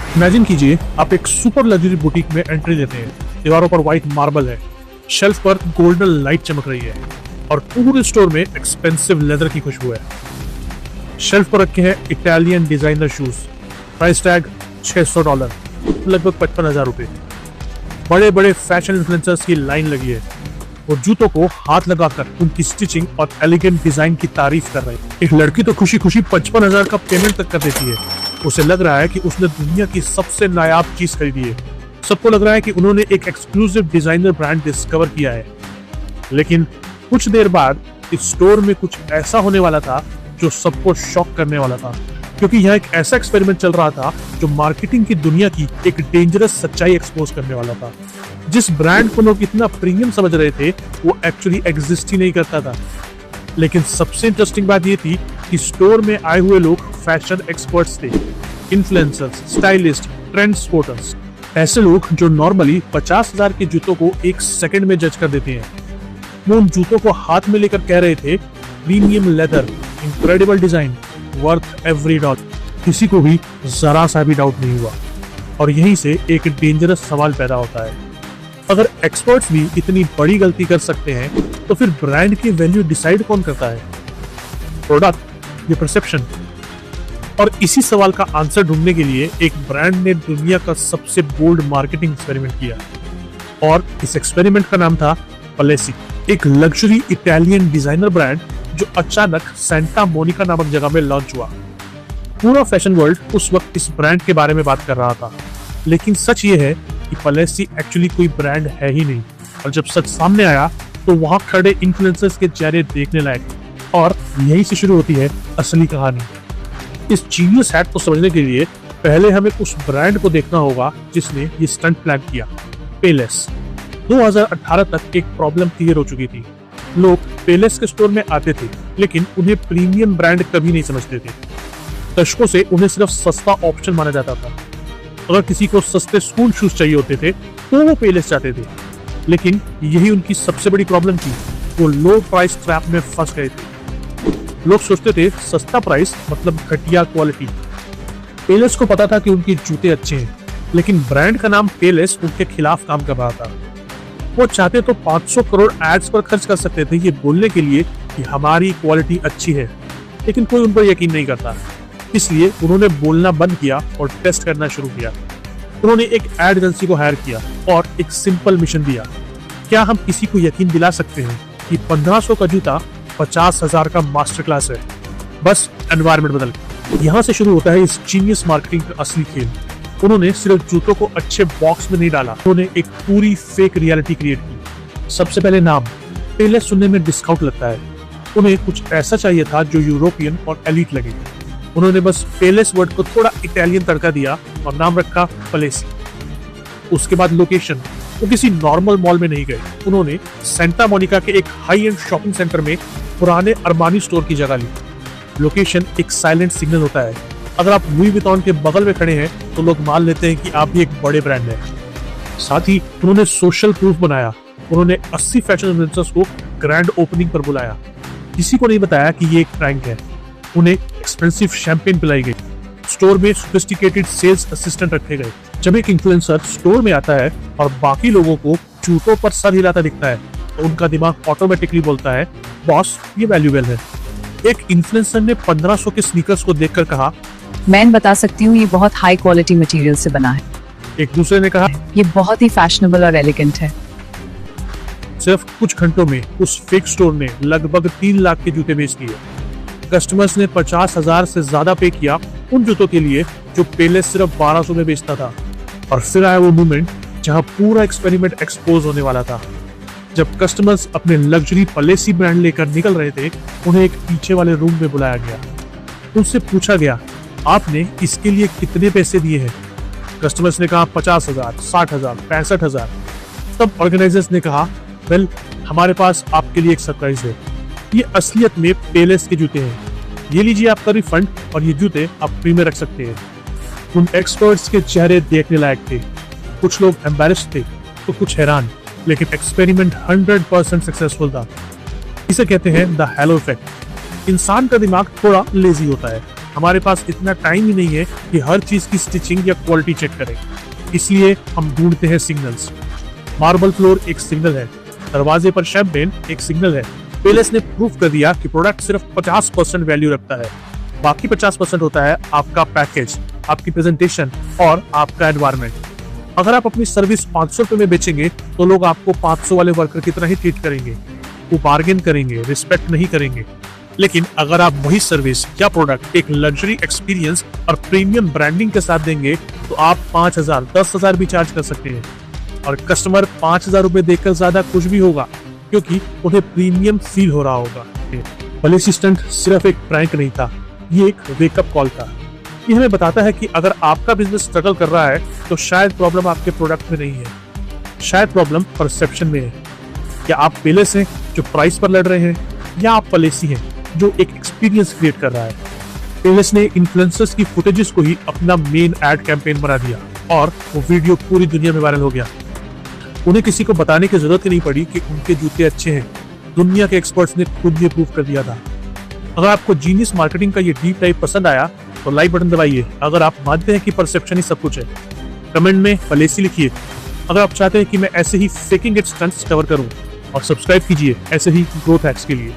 Imagine कीजिए आप एक सुपर लग्जरी बुटीक में एंट्री लेते हैं। दीवारों पर व्हाइट मार्बल है, शेल्फ पर गोल्डन लाइट चमक रही है और पूरे स्टोर में एक्सपेंसिव लेदर की खुशबू है। शेल्फ पर रखे हैं Italian designer shoes, price tag $600, लगभग 55,000 रुपए। बड़े बड़े फैशन इन्फ्लुएंसर्स की लाइन लगी है और जूतों को हाथ लगाकर उनकी स्टिचिंग और एलिगेंट डिजाइन की तारीफ कर रहे हैं। एक लड़की तो खुशी खुशी 55,000 का पेमेंट तक कर देती है। उसे लग रहा है कि उसने दुनिया की सबसे नायाब चीज खरीदी है। सबको लग रहा है कि उन्होंने एक एक्सक्लूसिव डिजाइनर ब्रांड डिस्कवर किया है। लेकिन कुछ देर बाद इस स्टोर में कुछ ऐसा होने वाला था जो सबको शॉक करने वाला था, क्योंकि यहाँ एक ऐसा एक्सपेरिमेंट चल रहा था जो मार्केटिंग की दुनिया की एक डेंजरस सच्चाई एक्सपोज करने वाला था। जिस ब्रांड को लोग इतना प्रीमियम समझ रहे थे वो एक्चुअली एग्जिस्ट ही नहीं करता था। लेकिन सबसे इंटरेस्टिंग बात ये थी कि स्टोर में आए हुए लोग फैशन एक्सपर्ट्स थे, इन्फ्लुएंसर्स, स्टाइलिस्ट, ट्रेंड स्पॉटर्स, ऐसे लोग जो नॉर्मली 50,000 के जूतों को एक सेकंड में जज कर देते हैं। वो उन जूतों को हाथ में लेकर कह रहे थे, premium leather, incredible design, worth every dollar. किसी को भी जरा सा भी डाउट नहीं हुआ। और यहीं से एक डेंजरस सवाल पैदा होता है, अगर एक्सपर्ट्स भी इतनी बड़ी गलती कर सकते हैं तो फिर ब्रांड की वैल्यू डिसाइड कौन करता है, प्रोडक्ट या परसेप्शन? और इसी सवाल का आंसर ढूंढने के लिए एक ब्रांड ने दुनिया का सबसे बोल्ड मार्केटिंग एक्सपेरिमेंट किया और इस एक्सपेरिमेंट का नाम था पलेसी, एक लग्जरी इटालियन डिजाइनर ब्रांड जो अचानक सेंटा मोनिका नामक जगह में लॉन्च हुआ। पूरा फैशन वर्ल्ड उस वक्त इस ब्रांड के बारे में बात कर रहा था, लेकिन सच ये है कि पलेसी एक्चुअली कोई ब्रांड है ही नहीं। और जब सच सामने आया तो वहां खड़े इन्फ्लुएंसर्स के चेहरे देखने लायक थे। और यहीं से शुरू होती है असली कहानी। इस जीनियस हैक को समझने के लिए पहले हमें उस ब्रांड को देखना होगा जिसने ये स्टंट प्लान किया, पेलेस। 2018 तक एक प्रॉब्लम क्लियर हो चुकी थी। लोग पेलेस के स्टोर में आते थे लेकिन उन्हें प्रीमियम ब्रांड कभी नहीं समझते थे। दशकों से उन्हें सिर्फ सस्ता ऑप्शन माना जाता था। अगर किसी को सस्ते स्कूल शूज चाहिए होते थे तो वो पेलेस जाते थे। लेकिन यही उनकी सबसे बड़ी प्रॉब्लम थी, वो लो प्राइस ट्रैप में फंस गए थे। लोग सोचते थे सस्ता प्राइस मतलब घटिया क्वालिटी। पेलेस को पता था कि उनके जूते अच्छे हैं, लेकिन ब्रांड का नाम पेलेस उनके खिलाफ काम कर रहा था। वो चाहते तो 500 करोड़ एड्स पर खर्च कर सकते थे ये बोलने के लिए कि हमारी क्वालिटी अच्छी है, लेकिन कोई उन पर यकीन नहीं करता। इसलिए उन्होंने बोलना बंद किया और टेस्ट करना शुरू किया। उन्होंने एक एड एजेंसी को हायर किया और एक सिंपल मिशन दिया, क्या हम किसी को यकीन दिला सकते हैं कि 1500 का जूता 50,000 का मास्टर क्लास है, बस एनवायरनमेंट बदल के। यहाँ से शुरू होता है इस जीनियस मार्केटिंग का असली खेल। उन्होंने सिर्फ जूतों को अच्छे बॉक्स में नहीं डाला, उन्होंने एक पूरी फेक रियलिटी क्रिएट की। सबसे पहले नाम, पेलेस सुनने में डिस्काउंट लगता है। उन्हें कुछ ऐसा चाहिए था जो यूरोपियन और एलीट लगे। उन्होंने बस पेलेस वर्ड को थोड़ा इटालियन तड़का दिया और नाम रखा पलेसी। उसके बाद लोकेशन, वो किसी नॉर्मल मॉल में नहीं गए। उन्होंने सेंटा मोनिका के एक हाई एंड शॉपिंग सेंटर में पुराने अरमानी स्टोर की जगह ली। लोकेशन एक साइलेंट सिग्नल होता है। अगर आप लुई विटॉन के बगल में खड़े हैं तो लोग मान लेते हैं कि आप भी एक बड़े ब्रांड हैं। साथ ही उन्होंने सोशल प्रूफ बनाया। उन्होंने 80 फैशन इन्फ्लुएंसर्स को ग्रैंड ओपनिंग पर बुलाया। किसी को नहीं बताया कि ये एक प्रैंक है। उन्हें एक्सपेंसिव शैंपेन पिलाई गई। स्टोर में सोफिस्टिकेटेड सेल्स असिस्टेंट रखे गए। जब एक इन्फ्लुएंसर स्टोर में आता है और बाकी लोगों को जूतों पर सर हिलाता दिखता है तो उनका दिमाग ऑटोमेटिकली बोलता है, बॉस ये वैल्यूएबल है। एक इन्फ्लुएंसर ने 1500 के स्नीकर्स को देखकर कहा, मैं बता सकती हूँ ये बहुत हाई क्वालिटी मटेरियल से बना है। एक दूसरे ने कहा, ये बहुत ही फैशनेबल और एलिगेंट है। सिर्फ कुछ घंटों में उस फेक स्टोर ने लगभग 3 लाख के जूते बेच दिए। कस्टमर्स ने 50,000 से ज्यादा पे किया उन जूतों के लिए जो पेलेस सिर्फ 1200 में बेचता था। और फिर आया वो मोमेंट जहां पूरा एक्सपेरिमेंट एक्सपोज होने वाला था। जब कस्टमर्स अपने लग्जरी पलेसी ब्रांड लेकर निकल रहे थे, उन्हें एक पीछे वाले रूम में बुलाया गया। उनसे पूछा गया, आपने इसके लिए कितने पैसे दिए हैं? कस्टमर्स ने कहा 50,000, 60,000, 65,000। तब ऑर्गेनाइजर्स ने कहा, वेल हमारे पास आपके लिए एक सरप्राइज है। ये असलियत में पेलेस के जूते हैं। ये लीजिए आपका रिफंड और ये जूते आप फ्री में रख सकते हैं। उन एक्सपर्ट्स के चेहरे देखने लायक थे। कुछ लोग एम्बैरेस्ड थे तो कुछ हैरान, लेकिन एक्सपेरिमेंट 100% सक्सेसफुल था। इसे कहते हैं द हैलो इफेक्ट। इंसान का दिमाग थोड़ा लेजी होता है, हमारे पास इतना टाइम ही नहीं है कि हर चीज की स्टिचिंग या क्वालिटी चेक करें, इसलिए हम ढूंढते हैं सिग्नल्स। मार्बल फ्लोर एक सिग्नल है, दरवाजे पर शैम्पेन एक सिग्नल है। पेलेस ने प्रूव कर दिया कि प्रोडक्ट सिर्फ 50% वैल्यू रखता है, बाकी 50% होता है आपका पैकेज, आपकी प्रेजेंटेशन और आपका एनवायरनमेंट। अगर आप अपनी सर्विस 500 रुपए में बेचेंगे तो लोग आपको 500 वाले वर्कर की तरह ही ट्रीट करेंगे, वो बार्गेन करेंगे, रिस्पेक्ट नहीं करेंगे। लेकिन अगर आप वही सर्विस या प्रोडक्ट एक लग्जरी एक्सपीरियंस और प्रीमियम ब्रांडिंग के साथ देंगे तो आप 5,000 10,000 भी चार्ज कर सकते हैं और कस्टमर 5,000 रुपए देकर ज्यादा खुश भी होगा, क्योंकि उन्हें प्रीमियम फील हो रहा होगा। पॉलिसी स्टंट सिर्फ एक प्रैंक नहीं था, ये एक वेकअप कॉल था। ये हमें बताता है कि अगर आपका बिजनेस स्ट्रगल कर रहा है तो शायद प्रॉब्लम आपके प्रोडक्ट में नहीं है, शायद प्रॉब्लम परसेप्शन में है। क्या आप पेलेस हैं जो प्राइस पर लड़ रहे हैं, या आप पॉलिसी हैं जो एक एक्सपीरियंस क्रिएट कर रहा है? पेलेस ने इन्फ्लुएंसर्स की फुटेजेस को ही अपना मेन एड कैंपेन बना दिया और वो वीडियो पूरी दुनिया में वायरल हो गया। उन्हें किसी को बताने की जरूरत ही नहीं पड़ी कि उनके जूते अच्छे हैं, दुनिया के एक्सपर्ट्स ने खुद ये प्रूव कर दिया था। अगर आपको जीनियस मार्केटिंग का ये डीप डाइव पसंद आया तो लाइक बटन दबाइए। अगर आप मानते हैं कि परसेप्शन ही सब कुछ है, कमेंट में पॉलिसी लिखिए। अगर आप चाहते हैं कि मैं ऐसे ही फेकिंग इट स्टंट्स कवर करूं, और सब्सक्राइब कीजिए ऐसे ही ग्रोथ हैक्स के लिए।